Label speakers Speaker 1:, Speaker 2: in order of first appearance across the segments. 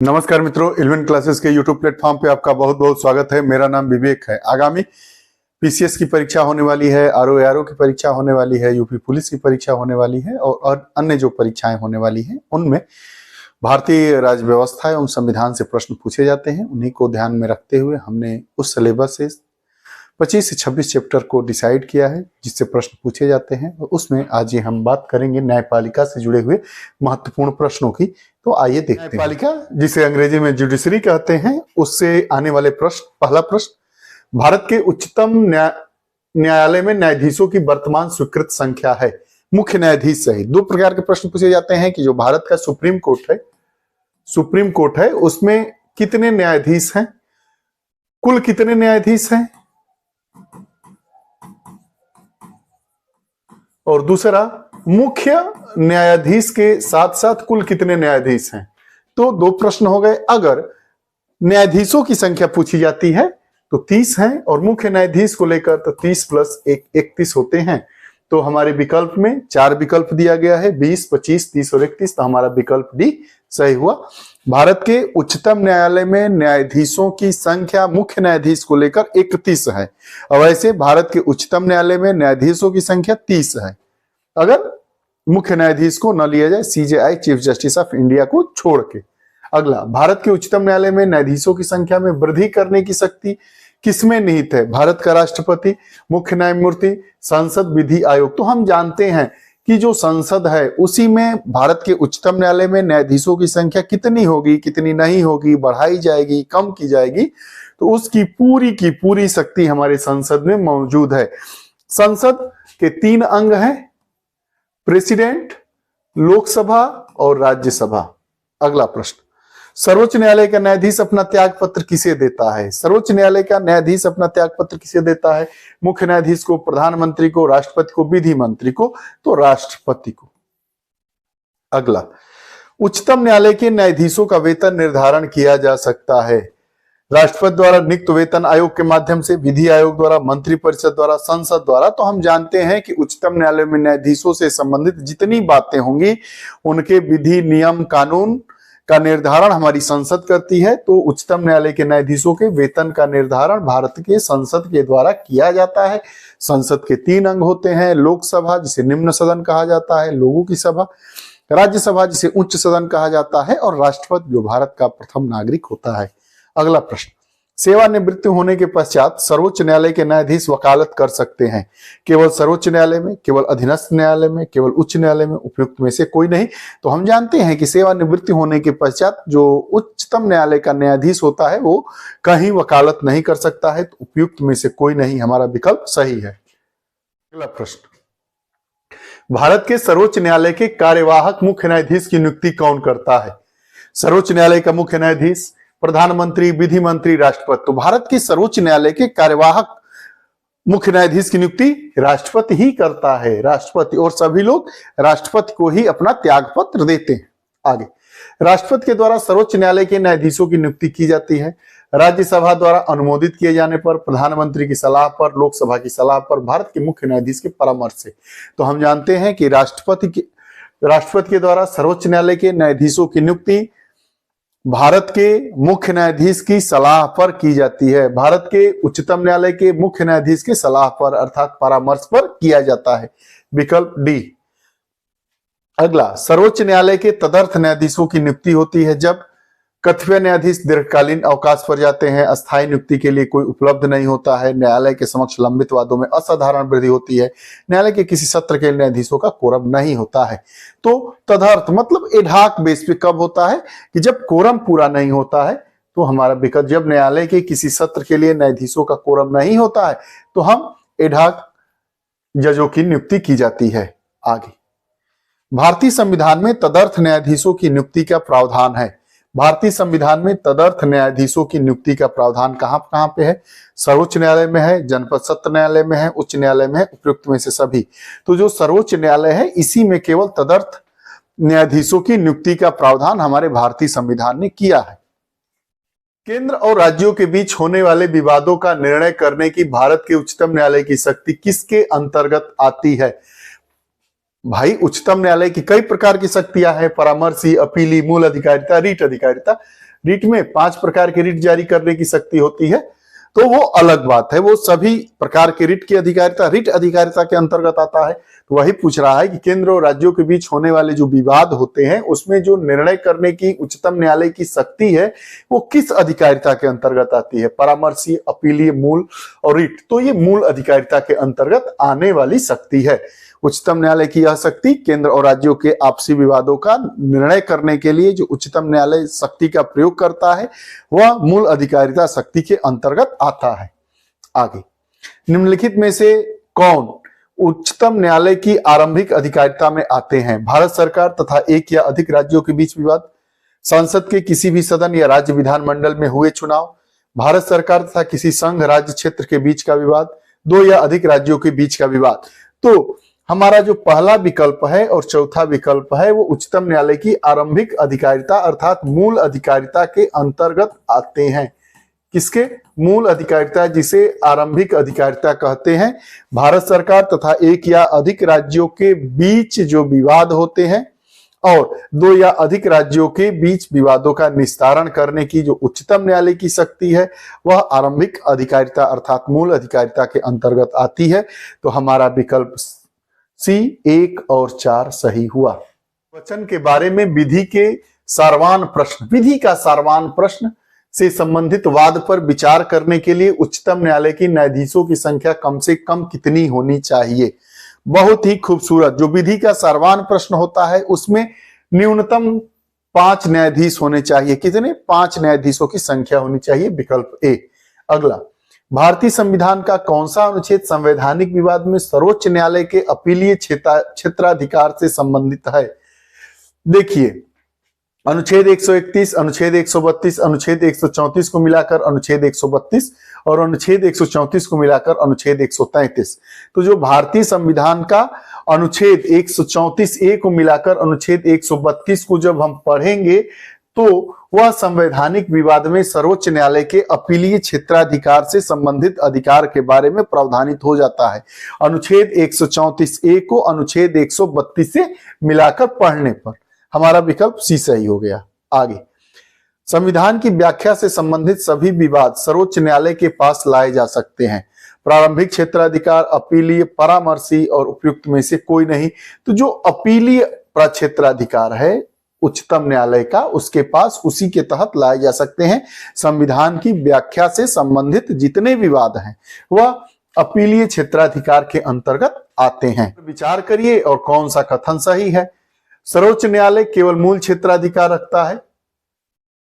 Speaker 1: नमस्कार मित्रों, eleven classes के यूट्यूब प्लेटफॉर्म पे आपका बहुत बहुत स्वागत है। मेरा नाम विवेक है। आगामी पीसीएस की परीक्षा होने वाली है, आरओ की परीक्षा होने वाली है, यूपी पुलिस की परीक्षा होने वाली है और अन्य जो परीक्षाएं होने वाली हैं उनमें भारतीय राज्य व्यवस्था एवं संविधान से प्रश्न पूछे जाते हैं। उन्हीं को ध्यान में रखते हुए हमने उस सिलेबस से 25 से 26 चैप्टर को डिसाइड किया है जिससे प्रश्न पूछे जाते हैं। उसमें आज ये हम बात करेंगे न्यायपालिका से जुड़े हुए महत्वपूर्ण प्रश्नों की। तो आइए देखते हैं। न्यायपालिका, जिसे अंग्रेजी में जुडिशरी कहते हैं, उससे आने वाले प्रश्न। पहला प्रश्न, भारत के उच्चतम न्यायालय में न्यायाधीशों की वर्तमान स्वीकृत संख्या है। मुख्य न्यायाधीश सहित दो प्रकार के प्रश्न पूछे जाते हैं कि जो भारत का सुप्रीम कोर्ट है उसमें कितने न्यायाधीश हैं, कुल कितने न्यायाधीश हैं, और दूसरा मुख्य न्यायाधीश के साथ साथ कुल कितने न्यायाधीश हैं। तो दो प्रश्न हो गए। अगर न्यायाधीशों की संख्या पूछी जाती है तो 30 हैं और मुख्य न्यायाधीश को लेकर तो 30 + 1 31 होते हैं। तो हमारे विकल्प में 4 विकल्प दिया गया है, 20, 25, 30 और 31। तो हमारा विकल्प डी सही हुआ। भारत के उच्चतम न्यायालय में न्यायाधीशों की संख्या मुख्य न्यायाधीश को लेकर 31 है और वैसे भारत के उच्चतम न्यायालय में न्यायाधीशों की संख्या 30 है अगर मुख्य न्यायाधीश को न लिया जाए, CJI chief justice of India को छोड़ के। अगला, भारत के उच्चतम न्यायालय में न्यायाधीशों की संख्या में वृद्धि करने की शक्ति किसमें निहित है। भारत का राष्ट्रपति, मुख्य न्यायमूर्ति, संसद, विधि आयोग। तो हम जानते हैं कि जो संसद है उसी में भारत के उच्चतम न्यायालय में न्यायाधीशों की संख्या कितनी होगी, कितनी नहीं होगी, बढ़ाई जाएगी, कम की जाएगी, तो उसकी पूरी की पूरी शक्ति हमारे संसद में मौजूद है। संसद के 3 अंग हैं, प्रेसिडेंट, लोकसभा और राज्यसभा। अगला प्रश्न, सर्वोच्च न्यायालय का न्यायाधीश अपना त्याग पत्र किसे देता है। सर्वोच्च न्यायालय का न्यायाधीश अपना त्याग पत्र किसे देता है। मुख्य न्यायाधीश को, प्रधानमंत्री को, राष्ट्रपति को, विधि मंत्री को। तो राष्ट्रपति को। अगला, उच्चतम न्यायालय के न्यायाधीशों का वेतन निर्धारण किया जा सकता है राष्ट्रपति द्वारा, नियुक्त वेतन आयोग के माध्यम से, विधि आयोग द्वारा, मंत्री परिषद द्वारा, संसद द्वारा। तो हम जानते हैं कि उच्चतम न्यायालय में न्यायाधीशों से संबंधित जितनी बातें होंगी उनके विधि, नियम, कानून का निर्धारण हमारी संसद करती है। तो उच्चतम न्यायालय के न्यायाधीशों के वेतन का निर्धारण भारत के संसद के द्वारा किया जाता है। संसद के 3 अंग होते हैं, लोकसभा जिसे निम्न सदन कहा जाता है, लोगों की सभा, राज्यसभा जिसे उच्च सदन कहा जाता है, और राष्ट्रपति जो भारत का प्रथम नागरिक होता है। अगला प्रश्न, सेवानिवृत्त होने के पश्चात सर्वोच्च न्यायालय के न्यायाधीश वकालत कर सकते हैं। केवल सर्वोच्च न्यायालय में, केवल अधीनस्थ न्यायालय में, केवल उच्च न्यायालय में, उपयुक्त में से कोई नहीं। तो हम जानते हैं कि सेवानिवृत्ति होने के पश्चात जो उच्चतम न्यायालय का न्यायाधीश होता है वो कहीं वकालत नहीं कर सकता है। तो उपयुक्त में से कोई नहीं, हमारा विकल्प सही है। अगला प्रश्न, भारत के सर्वोच्च न्यायालय के कार्यवाहक मुख्य न्यायाधीश की नियुक्ति कौन करता है। सर्वोच्च न्यायालय का मुख्य न्यायाधीश, प्रधानमंत्री, विधि मंत्री, राष्ट्रपति। तो भारत के सर्वोच्च न्यायालय के कार्यवाहक मुख्य न्यायाधीश की नियुक्ति राष्ट्रपति ही करता है, राष्ट्रपति, और सभी लोग राष्ट्रपति को ही अपना त्याग पत्र देते हैं। आगे, राष्ट्रपति के द्वारा सर्वोच्च न्यायालय के न्यायाधीशों की नियुक्ति की जाती है। राज्यसभा द्वारा अनुमोदित किए जाने पर, प्रधानमंत्री की सलाह पर, लोकसभा की सलाह पर, भारत के मुख्य न्यायाधीश के परामर्श से। तो हम जानते हैं कि राष्ट्रपति के द्वारा सर्वोच्च न्यायालय के न्यायाधीशों की नियुक्ति भारत के मुख्य न्यायाधीश की सलाह पर की जाती है। भारत के उच्चतम न्यायालय के मुख्य न्यायाधीश की सलाह पर अर्थात परामर्श पर किया जाता है। विकल्प डी। अगला, सर्वोच्च न्यायालय के तदर्थ न्यायाधीशों की नियुक्ति होती है जब कतिपय न्यायाधीश दीर्घकालीन अवकाश पर जाते हैं, अस्थायी नियुक्ति के लिए कोई उपलब्ध नहीं होता है, न्यायालय के समक्ष लंबित वादों में असाधारण वृद्धि होती है, न्यायालय के किसी सत्र के न्यायाधीशों का कोरम नहीं होता है। तो तदर्थ मतलब एडहॉक बेस पे कब होता है कि जब कोरम पूरा नहीं होता है। तो हमारा विकल्प, जब न्यायालय के किसी सत्र के लिए न्यायाधीशों का कोरम नहीं होता है तो हम एडहॉक जजों की नियुक्ति की जाती है। आगे, भारतीय संविधान में तदर्थ न्यायाधीशों की नियुक्ति का प्रावधान है। भारतीय संविधान में तदर्थ न्यायाधीशों की नियुक्ति का प्रावधान कहां पे है। सर्वोच्च न्यायालय में है, जनपद सत्र न्यायालय में है, उच्च न्यायालय में है, उपयुक्त में से सभी। तो जो सर्वोच्च न्यायालय है इसी में केवल तदर्थ न्यायाधीशों की नियुक्ति का प्रावधान हमारे भारतीय संविधान ने किया है। केंद्र और राज्यों के बीच होने वाले विवादों का निर्णय करने की भारत के उच्चतम न्यायालय की शक्ति किसके अंतर्गत आती है। भाई उच्चतम न्यायालय की कई प्रकार की शक्तियां हैं, परामर्शी, अपीली, मूल अधिकारिता, रीट अधिकारिता। रिट में 5 प्रकार के रिट जारी करने की शक्ति होती है, तो वो अलग बात है, वो सभी प्रकार के रिट की अधिकारिता रिट अधिकारिता के अंतर्गत आता है। तो वही पूछ रहा है कि केंद्र और राज्यों के बीच होने वाले जो विवाद होते हैं उसमें जो निर्णय करने की उच्चतम न्यायालय की शक्ति है वो किस अधिकारिता के अंतर्गत आती है? परामर्शी, अपीलीय, मूल और रिट। तो ये मूल अधिकारिता के अंतर्गत आने वाली शक्ति है। उच्चतम न्यायालय की यह शक्ति केंद्र और राज्यों के आपसी विवादों का निर्णय करने के लिए जो उच्चतम न्यायालय शक्ति का प्रयोग करता है वह मूल अधिकारिता शक्ति के अंतर्गत आता है। आगे, निम्नलिखित में से कौन उच्चतम न्यायालय की आरंभिक अधिकारिता में आते हैं? भारत सरकार तथा एक या अधिक राज्यों के बीच विवाद, संसद के किसी भी सदन या राज्य विधानमंडल में हुए चुनाव, भारत सरकार तथा किसी संघ राज्य क्षेत्र के बीच का विवाद, दो या अधिक राज्यों के बीच का विवाद। तो हमारा जो पहला विकल्प है और चौथा विकल्प है वो उच्चतम न्यायालय की आरंभिक अधिकारिता अर्थात मूल अधिकारिता के अंतर्गत आते हैं। किसके? मूल अधिकारिता, जिसे आरंभिक अधिकारिता कहते हैं। भारत सरकार तथा एक या अधिक राज्यों के बीच जो विवाद होते हैं और दो या अधिक राज्यों के बीच विवादों का निस्तारण करने की जो उच्चतम न्यायालय की शक्ति है वह आरंभिक अधिकारिता अर्थात मूल अधिकारिता के अंतर्गत आती है। तो हमारा विकल्प सी 1 और 4 सही हुआ। वचन के बारे में विधि के सारवान प्रश्न, विधि का सारवान प्रश्न से संबंधित वाद पर विचार करने के लिए उच्चतम न्यायालय की न्यायाधीशों की संख्या कम से कम कितनी होनी चाहिए? बहुत ही खूबसूरत। जो विधि का सारवान प्रश्न होता है उसमें न्यूनतम 5 न्यायाधीश होने चाहिए। कितने? 5 न्यायाधीशों की संख्या होनी चाहिए, विकल्प ए। अगला, भारतीय संविधान का कौन सा अनुच्छेद संवैधानिक विवाद में सर्वोच्च न्यायालय के अपीलीय क्षेत्राधिकार से संबंधित है? देखिए, अनुच्छेद 131, अनुच्छेद 132, अनुच्छेद 134 को मिलाकर अनुच्छेद 132 और अनुच्छेद 134 को मिलाकर अनुच्छेद 133। तो जो भारतीय संविधान का अनुच्छेद 134 ए को मिलाकर अनुच्छेद 132 को जब हम पढ़ेंगे तो वह संवैधानिक विवाद में सर्वोच्च न्यायालय के अपीलीय क्षेत्राधिकार से संबंधित अधिकार के बारे में प्रावधानित हो जाता है। अनुच्छेद 134 ए को अनुच्छेद 132 से मिलाकर पढ़ने पर हमारा विकल्प सी सही हो गया। आगे, संविधान की व्याख्या से संबंधित सभी विवाद सर्वोच्च न्यायालय के पास लाए जा सकते हैं। प्रारंभिक क्षेत्राधिकार, अपीलीय, परामर्शी और उपयुक्त में से कोई नहीं। तो जो अपीलीय प्रक्षेत्राधिकार है उच्चतम न्यायालय का, उसके पास उसी के तहत लाए जा सकते हैं। संविधान की व्याख्या से संबंधित जितने विवाद हैं वह अपीलीय क्षेत्राधिकार के अंतर्गत आते हैं। विचार करिए और कौन सा कथन सही है। सर्वोच्च न्यायालय केवल मूल क्षेत्राधिकार रखता है?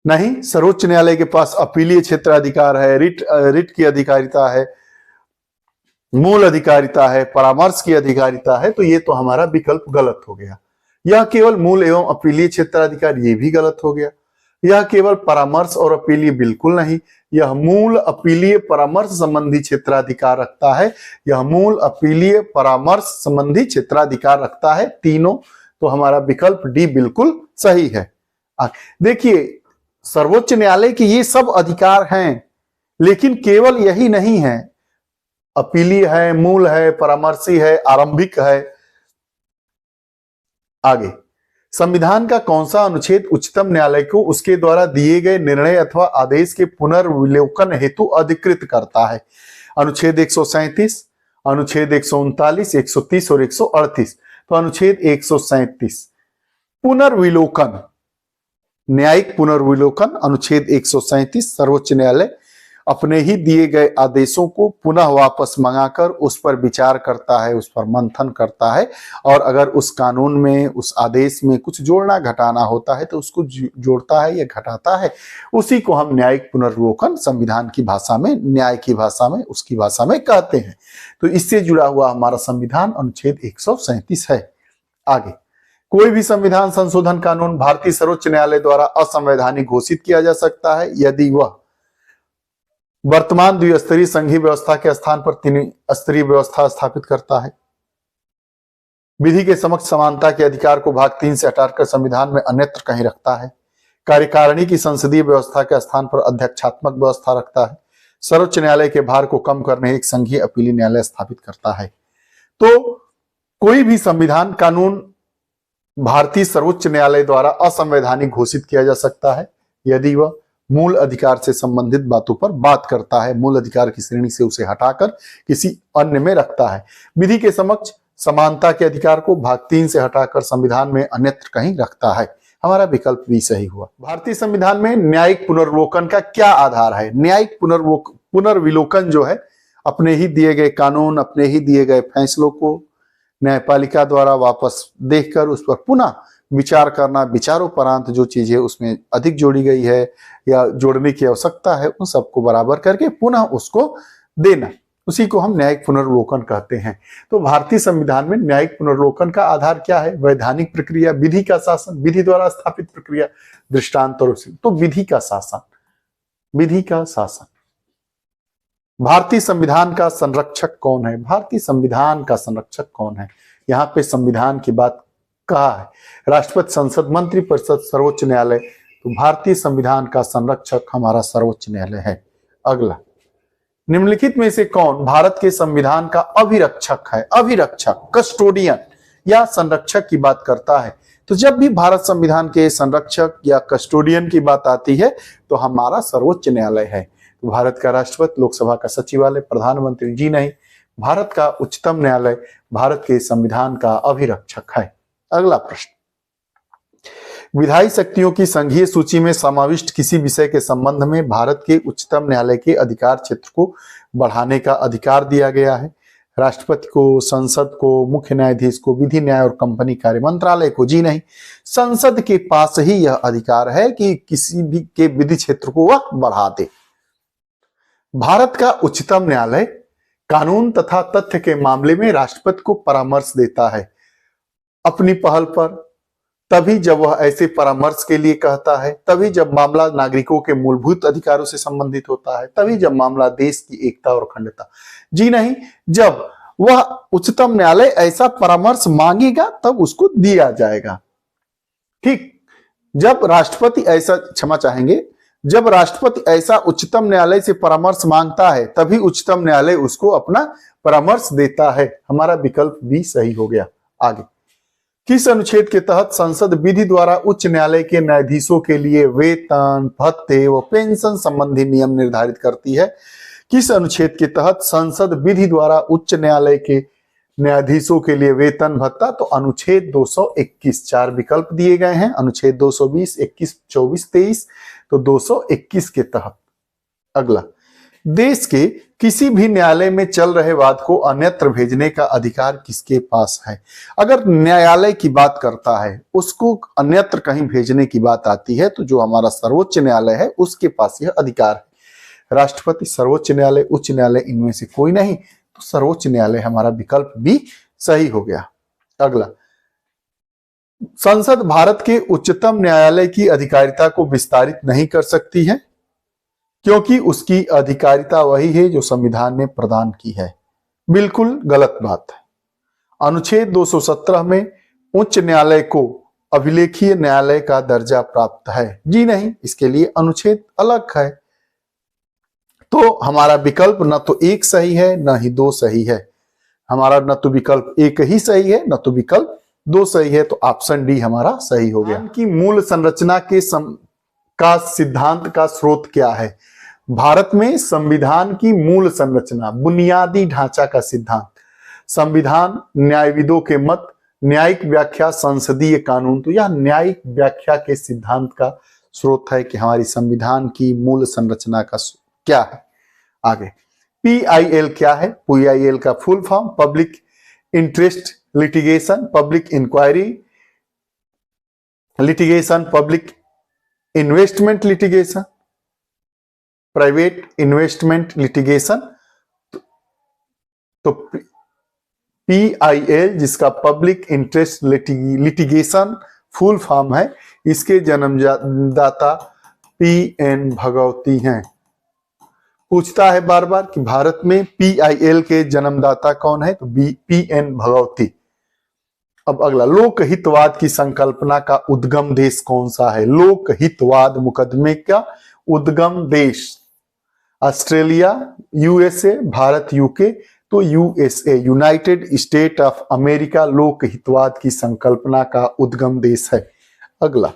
Speaker 1: नहीं, सर्वोच्च न्यायालय के पास अपीलीय क्षेत्राधिकार है, रिट की अधिकारिता है, मूल अधिकारिता है, परामर्श की अधिकारिता है। तो ये तो हमारा विकल्प गलत हो गया। यह केवल मूल एवं अपीलीय क्षेत्राधिकार, ये भी गलत हो गया। यह केवल परामर्श और अपीलीय, बिल्कुल नहीं। यह मूल, अपीलीय, परामर्श संबंधी क्षेत्राधिकार रखता है। यह मूल, अपीलीय, परामर्श संबंधी क्षेत्राधिकार रखता है, तीनों। तो हमारा विकल्प डी बिल्कुल सही है। देखिए, सर्वोच्च न्यायालय के ये सब अधिकार हैं, लेकिन केवल यही नहीं है। अपीलीय है, मूल है, परामर्शी है, आरंभिक है। आगे, संविधान का कौन सा अनुच्छेद उच्चतम न्यायालय को उसके द्वारा दिए गए निर्णय अथवा आदेश के पुनर्विलोकन हेतु अधिकृत करता है? अनुच्छेद 137, अनुच्छेद 139, 130 और 138। तो अनुच्छेद 137 पुनर्विलोकन, न्यायिक पुनर्विलोकन, अनुच्छेद 137 सर्वोच्च न्यायालय अपने ही दिए गए आदेशों को पुनः वापस मंगाकर उस पर विचार करता है, उस पर मंथन करता है, और अगर उस कानून में, उस आदेश में कुछ जोड़ना घटाना होता है तो उसको जोड़ता है या घटाता है। उसी को हम न्यायिक पुनर्विलोकन संविधान की भाषा में, न्याय की भाषा में, उसकी भाषा में कहते हैं। तो इससे जुड़ा हुआ हमारा संविधान अनुच्छेद 137 है। आगे, कोई भी संविधान संशोधन कानून भारतीय सर्वोच्च न्यायालय द्वारा असंवैधानिक घोषित किया जा सकता है यदि वह वर्तमान द्विस्तरीय संघीय व्यवस्था के स्थान पर 3 स्तरीय व्यवस्था स्थापित करता है, विधि के समक्ष समानता के अधिकार को भाग 3 से हटाकर संविधान में अन्यत्र कहीं रखता है, कार्यकारिणी की संसदीय व्यवस्था के स्थान पर अध्यक्षात्मक व्यवस्था रखता है, सर्वोच्च न्यायालय के भार को कम करने एक संघीय अपीलीय न्यायालय स्थापित करता है। तो कोई भी संविधान कानून भारतीय सर्वोच्च न्यायालय द्वारा असंवैधानिक घोषित किया जा सकता है यदि वह मूल अधिकार से संबंधित बातों पर बात करता है, मूल अधिकार की श्रेणी से उसे हटाकर किसी अन्य में रखता है। विधि के समक्ष समानता के अधिकार को भाग 3 से हटाकर संविधान में अन्यत्र कहीं रखता है। हमारा विकल्प भी सही हुआ। भारतीय संविधान में न्यायिक पुनर्विलोकन का क्या आधार है? न्यायिक पुनर्विलोकन जो है, अपने ही दिए गए कानून, अपने ही दिए गए फैसलों को न्यायपालिका द्वारा वापस देखकर उस पर पुनः विचार करना, विचारोपरांत जो चीजें उसमें अधिक जोड़ी गई है या जोड़ने की आवश्यकता है, उन सबको बराबर करके पुनः उसको देना, उसी को हम न्यायिक पुनर्विलोकन कहते हैं। तो भारतीय संविधान में न्यायिक पुनर्विलोकन का आधार क्या है? वैधानिक प्रक्रिया, विधि का शासन, विधि द्वारा स्थापित प्रक्रिया, दृष्टांत और तो विधि का शासन, विधि का शासन। भारतीय संविधान का संरक्षक कौन है? भारतीय संविधान का संरक्षक कौन है? यहाँ पे संविधान की बात कहा है, राष्ट्रपति, संसद, मंत्री परिषद, सर्वोच्च न्यायालय। तो भारतीय संविधान का संरक्षक हमारा सर्वोच्च न्यायालय है। अगला, निम्नलिखित में से कौन भारत के संविधान का अभिरक्षक है? अभिरक्षक, कस्टोडियन या संरक्षक की बात करता है। तो जब भी भारत संविधान के संरक्षक या कस्टोडियन की बात आती है तो हमारा सर्वोच्च न्यायालय है। तो भारत का राष्ट्रपति, लोकसभा का सचिवालय, प्रधानमंत्री जी नहीं, भारत का उच्चतम न्यायालय भारत के संविधान का अभिरक्षक है। अगला प्रश्न, विधायी शक्तियों की संघीय सूची में समाविष्ट किसी विषय के संबंध में भारत के उच्चतम न्यायालय के अधिकार क्षेत्र को बढ़ाने का अधिकार दिया गया है। राष्ट्रपति को, संसद को, मुख्य न्यायाधीश को, विधि न्याय और कंपनी कार्य मंत्रालय को जी नहीं, संसद के पास ही यह अधिकार है कि किसी भी के विधि क्षेत्र को वह बढ़ा दे। भारत का उच्चतम न्यायालय कानून तथा तथ्य के मामले में राष्ट्रपति को परामर्श देता है अपनी पहल पर, तभी जब वह ऐसे परामर्श के लिए कहता है, तभी जब मामला नागरिकों के मूलभूत अधिकारों से संबंधित होता है, तभी जब मामला देश की एकता और अखंडता, जी नहीं जब वह उच्चतम न्यायालय ऐसा परामर्श मांगेगा तब उसको दिया जाएगा। ठीक, जब राष्ट्रपति ऐसा, क्षमा चाहेंगे, जब राष्ट्रपति ऐसा उच्चतम न्यायालय से परामर्श मांगता है तभी उच्चतम न्यायालय उसको अपना परामर्श देता है। हमारा विकल्प भी सही हो गया। आगे, किस अनुच्छेद के तहत संसद विधि द्वारा उच्च न्यायालय के न्यायाधीशों के लिए वेतन, भत्ते व पेंशन संबंधी नियम निर्धारित करती है? किस अनुच्छेद के तहत संसद विधि द्वारा उच्च न्यायालय के न्यायाधीशों के लिए वेतन भत्ता? तो अनुच्छेद 221, 4 विकल्प दिए गए हैं, अनुच्छेद 220, 21, 24, 23, तो 221 के तहत। अगला, देश के किसी भी न्यायालय में चल रहे वाद को अन्यत्र भेजने का अधिकार किसके पास है? अगर न्यायालय की बात करता है, उसको अन्यत्र कहीं भेजने की बात आती है, तो जो हमारा सर्वोच्च न्यायालय है उसके पास यह अधिकार है। राष्ट्रपति, सर्वोच्च न्यायालय, उच्च न्यायालय, इनमें से कोई नहीं, तो सर्वोच्च न्यायालय हमारा विकल्प भी सही हो गया। अगला, संसद भारत के उच्चतम न्यायालय की अधिकारिता को विस्तारित नहीं कर सकती है क्योंकि उसकी अधिकारिता वही है जो संविधान ने प्रदान की है। बिल्कुल गलत बात है। अनुच्छेद 217 में उच्च न्यायालय को अभिलेखीय न्यायालय का दर्जा प्राप्त है, जी नहीं, इसके लिए अनुच्छेद अलग है। तो हमारा विकल्प न तो 1 सही है न ही 2 सही है। हमारा न तो विकल्प 1 ही सही है न तो विकल्प 2 सही है, तो ऑप्शन डी हमारा सही हो गया। की मूल संरचना का सिद्धांत का स्रोत क्या है? भारत में संविधान की मूल संरचना, बुनियादी ढांचा का सिद्धांत, संविधान, न्यायविदों के मत, न्यायिक व्याख्या, संसदीय कानून। तो यह न्यायिक व्याख्या के सिद्धांत का स्रोत है कि हमारी संविधान की मूल संरचना का क्या है। आगे, PIL क्या है? PIL का full form public interest litigation, public inquiry litigation, public investment litigation, private investment litigation. तो PIL जिसका public interest litigation full form है, इसके जन्मदाता PN भगवती हैं। पूछता है बार बार कि भारत में PIL के जन्मदाता कौन है? तो PN भगवती। अब अगला, लोकहितवाद की संकल्पना का उद्गम देश कौन सा है? लोकहितवाद मुकदमे का उद्गम देश ऑस्ट्रेलिया, USA, भारत, UK। तो USA, united state of America लोकहितवाद की संकल्पना का उद्गम देश है। अगला,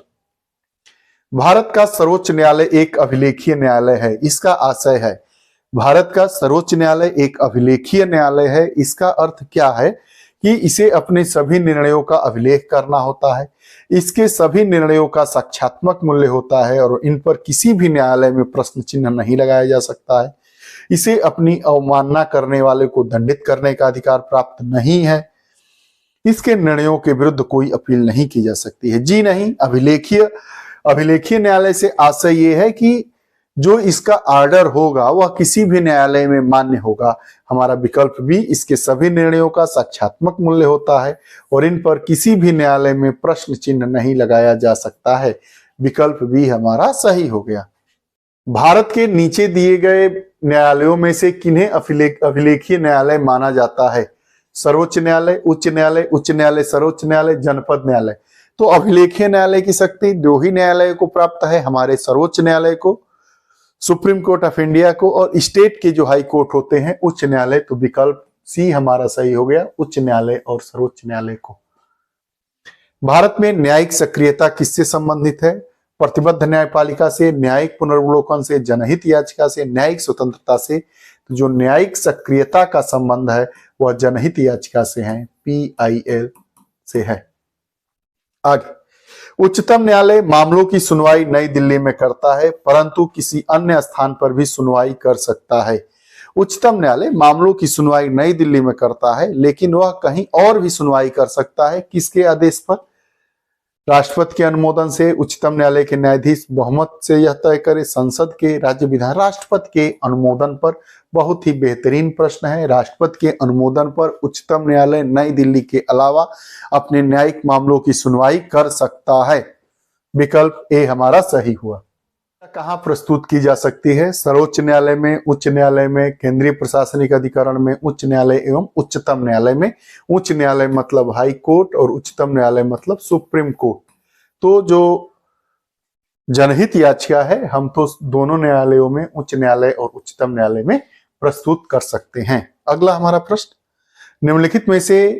Speaker 1: भारत का सर्वोच्च न्यायालय एक अभिलेखीय न्यायालय है, इसका आशय है। भारत का सर्वोच्च न्यायालय एक अभिलेखीय न्यायालय है, इसका अर्थ क्या है कि इसे अपने सभी निर्णयों का अभिलेख करना होता है, इसके सभी निर्णयों का साक्ष्यात्मक मूल्य होता है और इन पर किसी भी न्यायालय में प्रश्न चिन्ह नहीं लगाया जा सकता है। इसे अपनी अवमानना करने वाले को दंडित करने का अधिकार प्राप्त नहीं है। इसके निर्णयों के विरुद्ध कोई अपील नहीं की जा सकती है। जी नहीं, अभिलेखीय न्यायालय से आशय ये है कि जो इसका आर्डर होगा वह किसी भी न्यायालय में मान्य होगा। हमारा विकल्प भी, इसके सभी निर्णयों का साक्ष्यात्मक मूल्य होता है और इन पर किसी भी न्यायालय में प्रश्न चिन्ह नहीं लगाया जा सकता है। विकल्प भी हमारा सही हो गया। भारत के नीचे दिए गए न्यायालयों में से किन्हें अभिलेखीय न्यायालय माना जाता है? सर्वोच्च न्यायालय, उच्च न्यायालय, उच्च न्यायालय, सर्वोच्च न्यायालय, जनपद न्यायालय। तो अभिलेखीय न्यायालय की शक्ति दो ही न्यायालय को प्राप्त है, हमारे सर्वोच्च न्यायालय को, सुप्रीम कोर्ट ऑफ इंडिया को, और स्टेट के जो हाई कोर्ट होते हैं उच्च न्यायालय। तो विकल्प सी हमारा सही हो गया, उच्च न्यायालय और सर्वोच्च न्यायालय को। भारत में न्यायिक सक्रियता किससे संबंधित है? प्रतिबद्ध न्यायपालिका से, न्यायिक पुनर्वलोकन से, जनहित याचिका से, न्यायिक स्वतंत्रता से। तो जो न्यायिक सक्रियता का संबंध है वह जनहित याचिका से है, PIL से है। आगे, उच्चतम न्यायालय मामलों की सुनवाई नई दिल्ली में करता है परंतु किसी अन्य स्थान पर भी सुनवाई कर सकता है। उच्चतम न्यायालय मामलों की सुनवाई नई दिल्ली में करता है लेकिन वह कहीं और भी सुनवाई कर सकता है। किसके आदेश पर? राष्ट्रपति के अनुमोदन से, उच्चतम न्यायालय के न्यायाधीश बहुमत से यह तय करे, संसद के, राज्य विधान। राष्ट्रपति के अनुमोदन पर। बहुत ही बेहतरीन प्रश्न है। राष्ट्रपति के अनुमोदन पर उच्चतम न्यायालय नई दिल्ली के अलावा अपने न्यायिक मामलों की सुनवाई कर सकता है। विकल्प ए हमारा सही हुआ। कहाँ प्रस्तुत की जा सकती है? सर्वोच्च न्यायालय में, उच्च न्यायालय में, केंद्रीय प्रशासनिक अधिकरण में, उच्च न्यायालय एवं उच्चतम न्यायालय में। उच्च न्यायालय मतलब हाई कोर्ट और उच्चतम न्यायालय मतलब सुप्रीम कोर्ट। तो जो जनहित याचिका है हम तो दोनों न्यायालयों में, उच्च न्यायालय और उच्चतम न्यायालय में प्रस्तुत कर सकते हैं। अगला हमारा प्रश्न, निम्नलिखित में से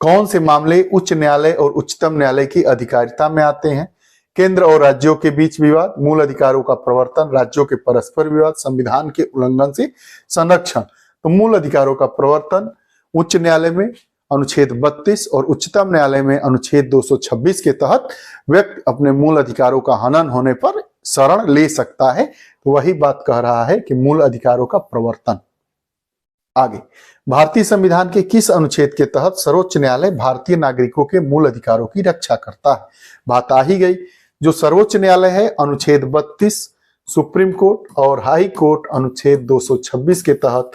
Speaker 1: कौन से मामले उच्च न्यायालय और उच्चतम न्यायालय की अधिकारिता में आते हैं? केंद्र और राज्यों के बीच विवाद, मूल अधिकारों का प्रवर्तन, राज्यों के परस्पर विवाद, संविधान के उल्लंघन से संरक्षण। तो मूल अधिकारों का प्रवर्तन उच्च न्यायालय में अनुच्छेद 32 और उच्चतम न्यायालय में अनुच्छेद 226 के तहत व्यक्ति अपने मूल अधिकारों का हनन होने पर शरण ले सकता है। तो वही बात कह रहा है कि मूल अधिकारों का प्रवर्तन। आगे, भारतीय संविधान के किस अनुच्छेद के तहत सर्वोच्च न्यायालय भारतीय नागरिकों के मूल अधिकारों की रक्षा करता है? बात आ ही गई। जो सर्वोच्च न्यायालय है अनुच्छेद 32, सुप्रीम कोर्ट और हाई कोर्ट अनुच्छेद 226 के तहत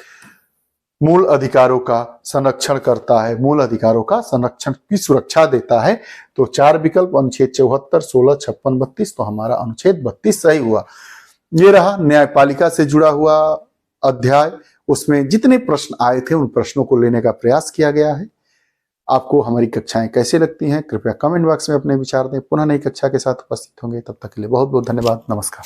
Speaker 1: मूल अधिकारों का संरक्षण करता है, मूल अधिकारों का संरक्षण की सुरक्षा देता है। तो चार विकल्प, अनुच्छेद 74, 16, 56, 32। तो हमारा अनुच्छेद 32 सही हुआ। ये रहा न्यायपालिका से जुड़ा हुआ अध्याय। उसमें जितने प्रश्न आए थे उन प्रश्नों को लेने का प्रयास किया गया है। आपको हमारी कक्षाएं कैसे लगती हैं कृपया कमेंट बॉक्स में अपने विचार दें। पुनः नई कक्षा के साथ उपस्थित होंगे, तब तक के लिए बहुत बहुत धन्यवाद। नमस्कार।